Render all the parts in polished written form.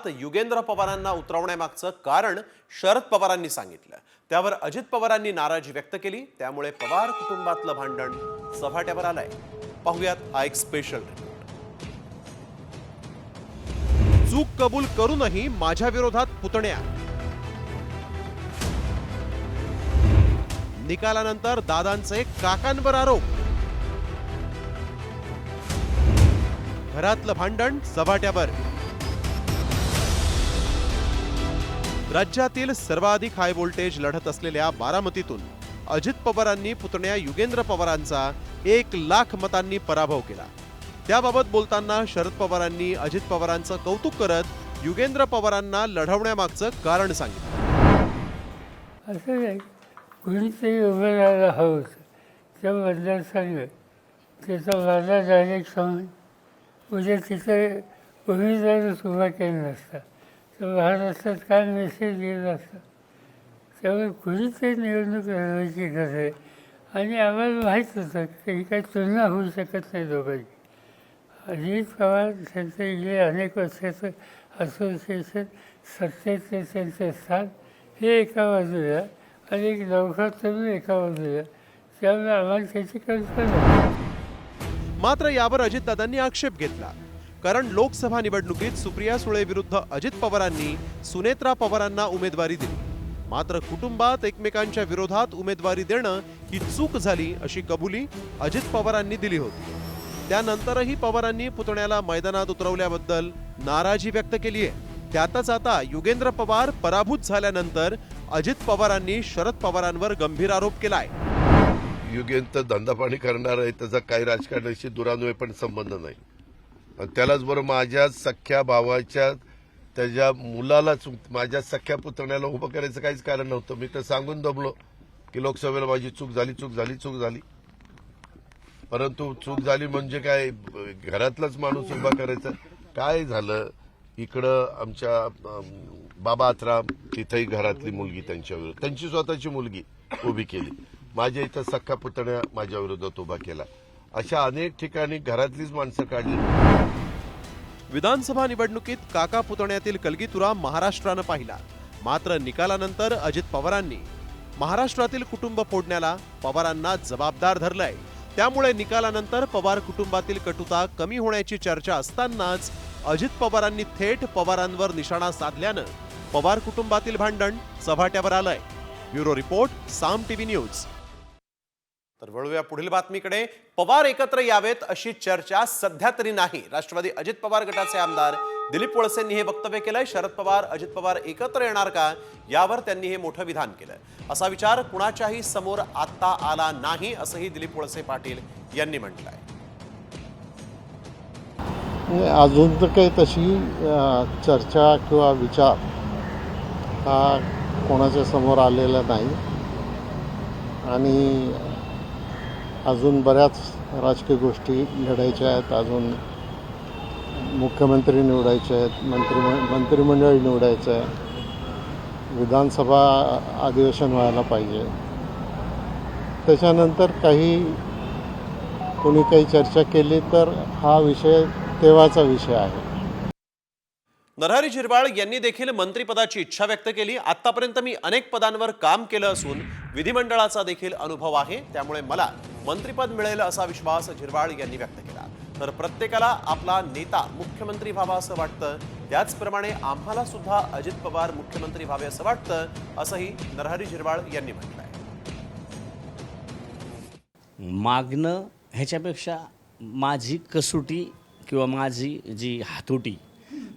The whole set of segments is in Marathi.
कुटुंबात युगेंद्र पवारांना उतरवण्यामागचं कारण शरद पवारांनी सांगितलं। त्यावर अजित पवारांनी नाराजी व्यक्त केली। त्यामुळे पवार कुटुंबातलं भांडण सपाट्यावर आलंय। पाहूयात हा एक स्पेशल रिपोर्ट। चूक कबूल करूनही माझ्या विरोधात पुतण्या। निकालानंतर दादांचे काकांवर आरोप। घरातलं भांडण सपाट्यावर। राज्यातील सर्वाधिक हाय व्होल्टेज लढत असलेल्या बारामतीतून अजित पवारांनी पुतण्या युगेंद्र पवारांचा 1,00,000 मतांनी पराभव केला। त्याबाबत बोलताना शरद पवारांनी अजित पवारांचं कौतुक करत युगेंद्र पवारांना लढवण्यामागचं कारण सांगितलं। असं नाही, कुणीतरी उभं राहायला हवं होतं त्या मतदारसंघ, त्याचा माझा डायरेक्ट संबंध। उद्या तिथे उमेदवारच उभा केला नसता तर महाराष्ट्रात काय मेसेज गेला असता। त्यामुळे कुणीतरी निवडणूक लढवायची गरज आहे आणि आम्हाला माहीत होतं की ही काही तुलना होऊ शकत नाही दोघांची। अजित पवार त्यांचं इकडे अनेक वर्षाचं असोसिएशन, सत्तेचे त्यांचे स्थान हे एका बाजूला आणि एक लवकर तरुण एका बाजूला, त्यामुळे आम्हाला त्याची कल्पना। मात्र यावर अजितदादांनी आक्षेप घेतला, कारण लोकसभा निवडणुकीत सुप्रिया सुळे विरुद्ध अजित पवारांनी सुनेत्रा पवारांना उमेदवारी दिली। मात्र कुटुंबात एकमेकांच्या विरोधात उमेदवारी देणं ही चूक झाली अशी कबुली अजित पवारांनी दिली होती। त्यानंतरही पवारांनी पुतण्याला मैदानात उतरवल्याबद्दल नाराजी व्यक्त केली आहे। त्यातच आता युगेंद्र पवार पराभूत झाल्यानंतर अजित पवारांनी शरद पवारांवर गंभीर आरोप केलाय। युगेंद्र धंदापाणी करणार आहे, त्याचा काही राजकारणाशी दुरान्वय पण संबंध नाही। त्यालाच बरं माझ्या सख्या भावाच्या त्याच्या मुलालाच माझ्या सख्या पुतण्याला उभं करायचं काहीच कारण नव्हतं। मी तर सांगून दमलो की लोकसभेला माझी चूक झाली। परंतु चूक झाली म्हणजे काय, घरातलाच माणूस उभा करायचा। काय झालं, इकडं आमच्या बाबा आत्राम, तिथेही घरातली मुलगी त्यांची स्वतःची मुलगी उभी केली। माझ्या इथं सख्खा पुतण्या माझ्या विरोधात उभा केला। अशा अनेक ठिकाणी घरातलीच माणसं काढली। विधानसभा निवडणुकीत काका पुतण्यातील कलगीतुरा महाराष्ट्रानं पाहिला। मात्र निकालानंतर अजित पवारांनी महाराष्ट्रातील कुटुंब फोडण्याला पवारांना जबाबदार धरलंय। त्यामुळे निकालानंतर पवार कुटुंबातील कटुता कमी होण्याची चर्चा असतानाच अजित पवारांनी थेट पवारांवर निशाणा साधल्यानं पवार कुटुंबातील भांडण सपाट्यावर आलंय। ब्युरो रिपोर्ट, साम टीव्ही न्यूज। तर वळूया पुढील बातमीकडे। पवार एकत्र यावेत अशी चर्चा सध्या तरी नाही। राष्ट्रवादी अजित पवार गटाचे आमदार दिलीप वळसेंनी हे वक्तव्य केलंय। शरद पवार अजित पवार एकत्र येणार का, यावर त्यांनी हे मोठं विधान केलंय। असा विचार कुणाच्याही समोर आता आला नाही असंही दिलीप वळसे पाटील यांनी म्हटलंय। अजून तर काही तशी चर्चा किंवा विचार हा कोणाच्या समोर आलेला नाही आणि अजून बऱ्याच राजकीय गोष्टी घडायच्या आहेत। अजून मुख्यमंत्री निवडायचे आहेत, मंत्रिमंडळ निवडायचं आहे, विधानसभा अधिवेशन व्हायला पाहिजे। त्याच्यानंतर कोणी काही चर्चा केली तर हा विषय तेव्हाचा विषय आहे। नरहरी झिरवाळ यांनी देखील मंत्रिपदाची इच्छा व्यक्त केली। आतापर्यंत मी अनेक पदांवर काम केलं असून विधिमंडळाचा देखील अनुभव आहे, त्यामुळे मला मंत्रिपद मिळेल असा विश्वास झिरवाळ यांनी व्यक्त केला। तर प्रत्येकाला आपला नेता मुख्यमंत्री व्हावा असं वाटतं, त्याचप्रमाणे आम्हाला सुद्धा अजित पवार मुख्यमंत्री व्हावे असं वाटतं, असंही नरहरी झिरवाळ यांनी म्हटलंय। मागणं ह्याच्यापेक्षा माझी कसोटी किंवा माझी जी हातोटी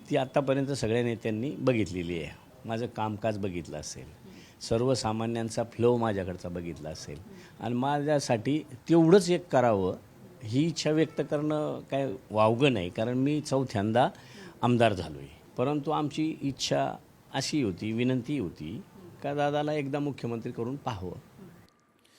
ती आत्तापर्यंत सगळ्या नेत्यांनी बघितलेली आहे। माझं कामकाज बघितलं असेल, सर्वसामान्यांचा फ्लो माझ्याकडचा बघितला असेल आणि माझ्यासाठी तेवढंच एक करावं ही इच्छा व्यक्त करणं काय वावगं नाही, कारण मी चौथ्यांदा आमदार झालो आहे। परंतु आमची इच्छा अशी होती, विनंती होती का दादाला एकदा मुख्यमंत्री करून पाहावं।